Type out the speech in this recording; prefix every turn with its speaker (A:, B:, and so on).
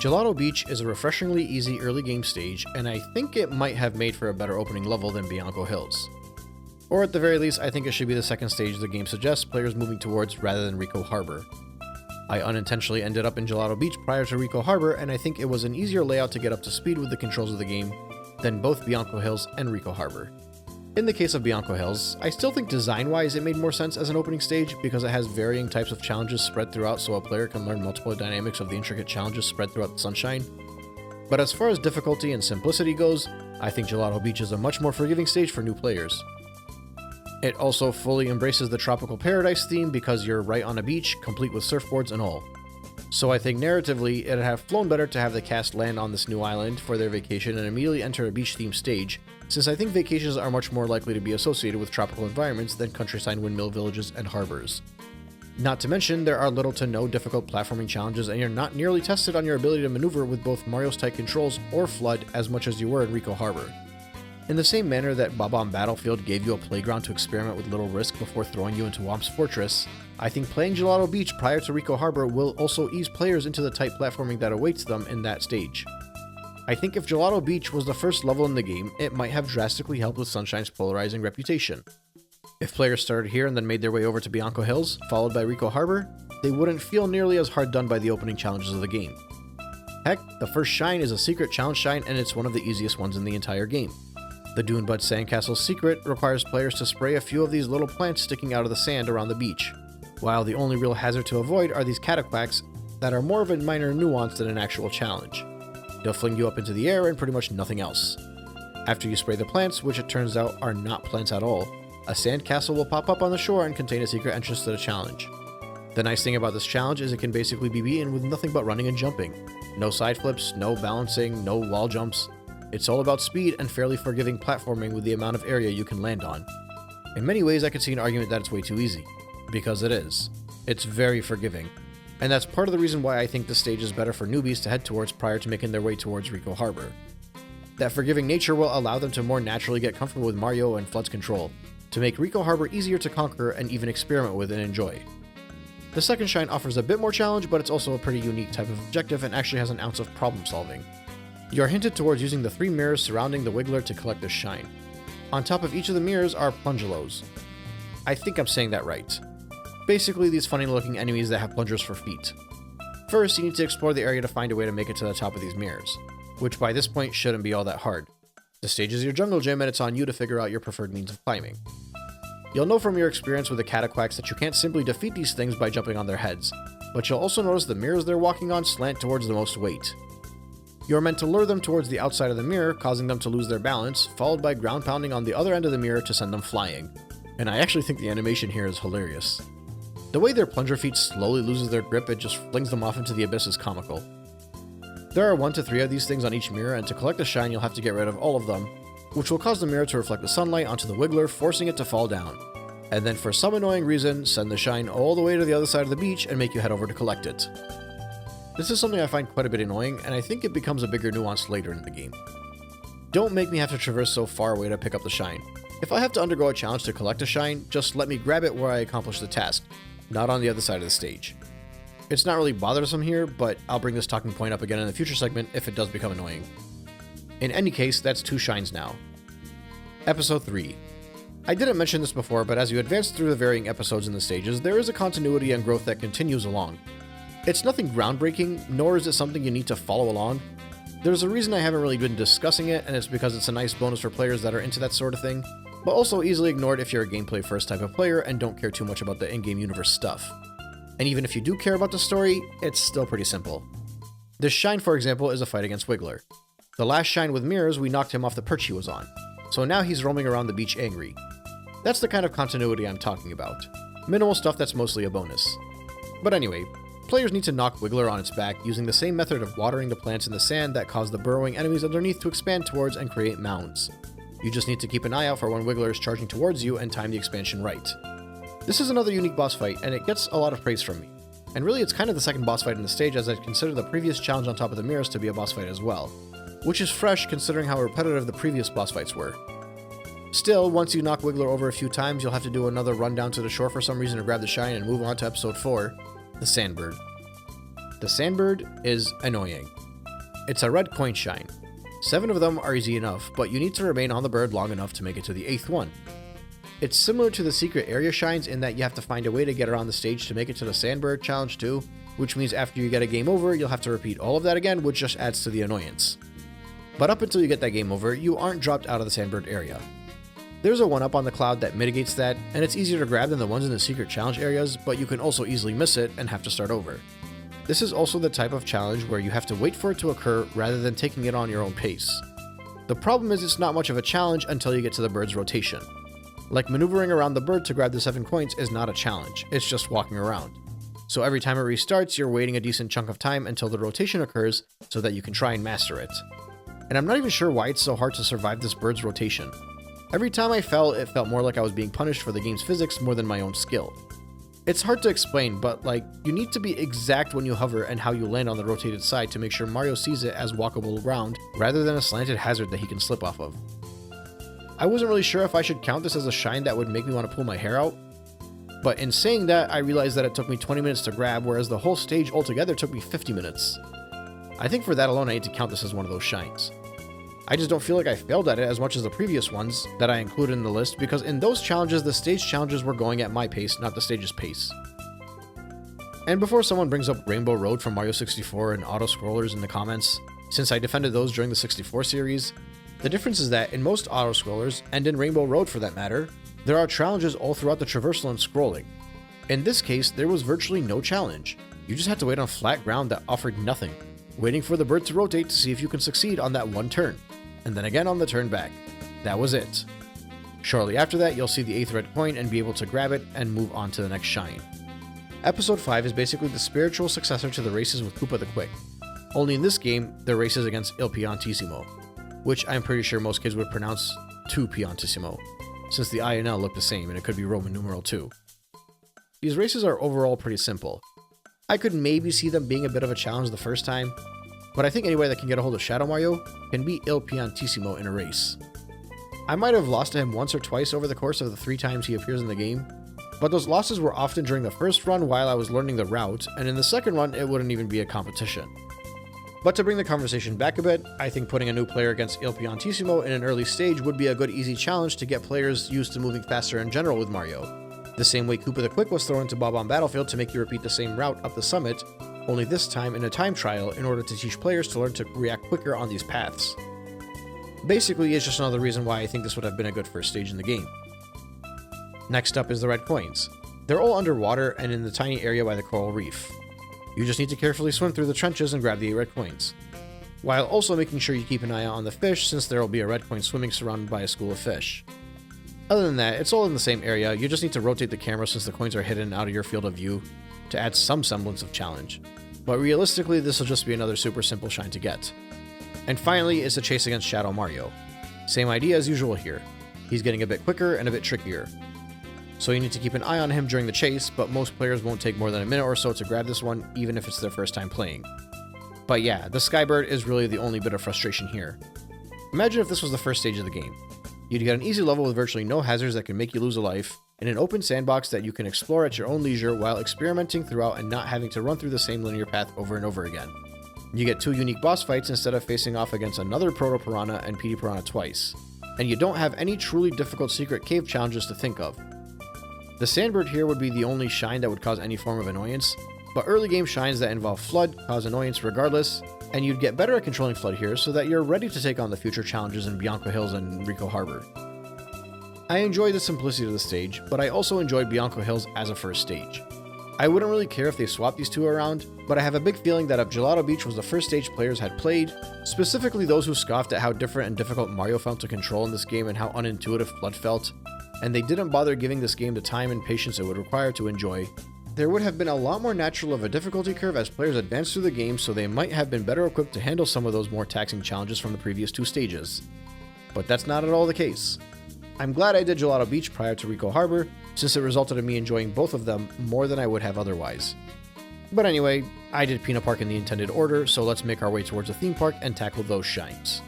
A: Gelato Beach is a refreshingly easy early game stage, and I think it might have made for a better opening level than Bianco Hills. Or at the very least, I think it should be the second stage the game suggests players moving towards rather than Rico Harbor. I unintentionally ended up in Gelato Beach prior to Rico Harbor, and I think it was an easier layout to get up to speed with the controls of the game than both Bianco Hills and Rico Harbor. In the case of Bianco Hills, I still think design-wise it made more sense as an opening stage because it has varying types of challenges spread throughout so a player can learn multiple dynamics of the intricate challenges spread throughout the sunshine. But as far as difficulty and simplicity goes, I think Gelato Beach is a much more forgiving stage for new players. It also fully embraces the tropical paradise theme because you're right on a beach, complete with surfboards and all. So I think narratively, it'd have flown better to have the cast land on this new island for their vacation and immediately enter a beach-themed stage, since I think vacations are much more likely to be associated with tropical environments than countryside windmill villages and harbors. Not to mention, there are little to no difficult platforming challenges and you're not nearly tested on your ability to maneuver with both Mario's type controls or FLUDD as much as you were in Rico Harbor. In the same manner that Bob-omb Battlefield gave you a playground to experiment with little risk before throwing you into Whomp's Fortress, I think playing Gelato Beach prior to Rico Harbor will also ease players into the type platforming that awaits them in that stage. I think if Gelato Beach was the first level in the game, it might have drastically helped with Sunshine's polarizing reputation. If players started here and then made their way over to Bianco Hills, followed by Rico Harbor, they wouldn't feel nearly as hard done by the opening challenges of the game. Heck, the first shine is a secret challenge shine and it's one of the easiest ones in the entire game. The Dune Bud Sandcastle's secret requires players to spray a few of these little plants sticking out of the sand around the beach, while the only real hazard to avoid are these cataquacks that are more of a minor nuance than an actual challenge. They'll fling you up into the air and pretty much nothing else. After you spray the plants, which it turns out are not plants at all, a sandcastle will pop up on the shore and contain a secret entrance to the challenge. The nice thing about this challenge is it can basically be beaten with nothing but running and jumping. No side flips, no balancing, no wall jumps. It's all about speed and fairly forgiving platforming with the amount of area you can land on. In many ways, I could see an argument that it's way too easy. Because it is. It's very forgiving. And that's part of the reason why I think this stage is better for newbies to head towards prior to making their way towards Rico Harbor. That forgiving nature will allow them to more naturally get comfortable with Mario and FLUDD's control, to make Rico Harbor easier to conquer and even experiment with and enjoy. The second shine offers a bit more challenge, but it's also a pretty unique type of objective and actually has an ounce of problem solving. You are hinted towards using the 3 mirrors surrounding the Wiggler to collect this shine. On top of each of the mirrors are plungelos. I think I'm saying that right. Basically these funny looking enemies that have plungers for feet. First, you need to explore the area to find a way to make it to the top of these mirrors, which by this point shouldn't be all that hard. The stage is your jungle gym and it's on you to figure out your preferred means of climbing. You'll know from your experience with the cataquacks that you can't simply defeat these things by jumping on their heads, but you'll also notice the mirrors they're walking on slant towards the most weight. You're meant to lure them towards the outside of the mirror, causing them to lose their balance, followed by ground pounding on the other end of the mirror to send them flying. And I actually think the animation here is hilarious. The way their plunger feet slowly loses their grip, it just flings them off into the abyss is comical. There are 1 to 3 of these things on each mirror, and to collect the shine you'll have to get rid of all of them, which will cause the mirror to reflect the sunlight onto the Wiggler, forcing it to fall down. And then for some annoying reason, send the shine all the way to the other side of the beach and make you head over to collect it. This is something I find quite a bit annoying, and I think it becomes a bigger nuance later in the game. Don't make me have to traverse so far away to pick up the shine. If I have to undergo a challenge to collect a shine, just let me grab it where I accomplish the task, not on the other side of the stage. It's not really bothersome here, but I'll bring this talking point up again in the future segment if it does become annoying. In any case, that's 2 shines now. Episode 3. I didn't mention this before, but as you advance through the varying episodes in the stages, there is a continuity and growth that continues along. It's nothing groundbreaking, nor is it something you need to follow along. There's a reason I haven't really been discussing it, and it's because it's a nice bonus for players that are into that sort of thing, but also easily ignored if you're a gameplay first type of player and don't care too much about the in-game universe stuff. And even if you do care about the story, it's still pretty simple. This shine, for example, is a fight against Wiggler. The last shine with mirrors, we knocked him off the perch he was on, so now he's roaming around the beach angry. That's the kind of continuity I'm talking about. Minimal stuff that's mostly a bonus. But anyway, players need to knock Wiggler on its back using the same method of watering the plants in the sand that cause the burrowing enemies underneath to expand towards and create mounds. You just need to keep an eye out for when Wiggler is charging towards you and time the expansion right. This is another unique boss fight, and it gets a lot of praise from me. And really it's kind of the second boss fight in the stage, as I consider the previous challenge on top of the mirrors to be a boss fight as well, which is fresh considering how repetitive the previous boss fights were. Still, once you knock Wiggler over a few times, you'll have to do another run down to the shore for some reason to grab the shine and move on to episode 4, the Sandbird. The Sandbird is annoying. It's a red coin shine. 7 of them are easy enough, but you need to remain on the bird long enough to make it to the 8th one. It's similar to the secret area shines in that you have to find a way to get around the stage to make it to the sandbird challenge too, which means after you get a game over, you'll have to repeat all of that again, which just adds to the annoyance. But up until you get that game over, you aren't dropped out of the sandbird area. There's a 1-up on the cloud that mitigates that, and it's easier to grab than the ones in the secret challenge areas, but you can also easily miss it and have to start over. This is also the type of challenge where you have to wait for it to occur rather than taking it on your own pace. The problem is it's not much of a challenge until you get to the bird's rotation. Like maneuvering around the bird to grab the 7 coins is not a challenge, it's just walking around. So every time it restarts, you're waiting a decent chunk of time until the rotation occurs so that you can try and master it. And I'm not even sure why it's so hard to survive this bird's rotation. Every time I fell, it felt more like I was being punished for the game's physics more than my own skill. It's hard to explain, but you need to be exact when you hover and how you land on the rotated side to make sure Mario sees it as walkable ground rather than a slanted hazard that he can slip off of. I wasn't really sure if I should count this as a shine that would make me want to pull my hair out, but in saying that, I realized that it took me 20 minutes to grab, whereas the whole stage altogether took me 50 minutes. I think for that alone I need to count this as one of those shines. I just don't feel like I failed at it as much as the previous ones that I included in the list, because in those challenges, the stage challenges were going at my pace, not the stage's pace. And before someone brings up Rainbow Road from Mario 64 and auto-scrollers in the comments, since I defended those during the 64 series, the difference is that in most auto-scrollers, and in Rainbow Road for that matter, there are challenges all throughout the traversal and scrolling. In this case, there was virtually no challenge. You just had to wait on flat ground that offered nothing, waiting for the bird to rotate to see if you can succeed on that one turn, and then again on the turn back. That was it. Shortly after that, you'll see the 8th red coin and be able to grab it and move on to the next shine. Episode 5 is basically the spiritual successor to the races with Koopa the Quick. Only in this game, they're races against Il Piantissimo, which I'm pretty sure most kids would pronounce 2 Piantissimo, since the I and L look the same and it could be Roman numeral 2. These races are overall pretty simple. I could maybe see them being a bit of a challenge the first time, but I think anybody that can get a hold of Shadow Mario can beat Il Piantissimo in a race. I might have lost to him once or twice over the course of the 3 times he appears in the game, but those losses were often during the first run while I was learning the route, and in the second run it wouldn't even be a competition. But to bring the conversation back a bit, I think putting a new player against Il Piantissimo in an early stage would be a good easy challenge to get players used to moving faster in general with Mario. The same way Koopa the Quick was thrown into Bob-omb Battlefield to make you repeat the same route up the summit, only this time in a time trial in order to teach players to learn to react quicker on these paths. Basically, it's just another reason why I think this would have been a good first stage in the game. Next up is the red coins. They're all underwater and in the tiny area by the coral reef. You just need to carefully swim through the trenches and grab the 8 red coins, while also making sure you keep an eye out on the fish, since there will be a red coin swimming surrounded by a school of fish. Other than that, it's all in the same area. You just need to rotate the camera since the coins are hidden out of your field of view to add some semblance of challenge. But realistically, this will just be another super simple shine to get. And finally is the chase against Shadow Mario. Same idea as usual here. He's getting a bit quicker and a bit trickier. So you need to keep an eye on him during the chase, but most players won't take more than a minute or so to grab this one, even if it's their first time playing. But yeah, the Skybird is really the only bit of frustration here. Imagine if this was the first stage of the game. You'd get an easy level with virtually no hazards that can make you lose a life, and an open sandbox that you can explore at your own leisure while experimenting throughout and not having to run through the same linear path over and over again. You get 2 unique boss fights instead of facing off against another Proto Piranha and PD Piranha twice, and you don't have any truly difficult secret cave challenges to think of. The Sandbird here would be the only shine that would cause any form of annoyance, but early game shines that involve FLUDD cause annoyance regardless, and you'd get better at controlling FLUDD here so that you're ready to take on the future challenges in Bianco Hills and Rico Harbor. I enjoy the simplicity of the stage, but I also enjoyed Bianco Hills as a first stage. I wouldn't really care if they swapped these two around, but I have a big feeling that if Gelato Beach was the first stage players had played, specifically those who scoffed at how different and difficult Mario felt to control in this game and how unintuitive FLUDD felt, and they didn't bother giving this game the time and patience it would require to enjoy, there would have been a lot more natural of a difficulty curve as players advanced through the game, so they might have been better equipped to handle some of those more taxing challenges from the previous 2 stages. But that's not at all the case. I'm glad I did Gelato Beach prior to Rico Harbor, since it resulted in me enjoying both of them more than I would have otherwise. But anyway, I did Peanut Park in the intended order, so let's make our way towards the theme park and tackle those shines.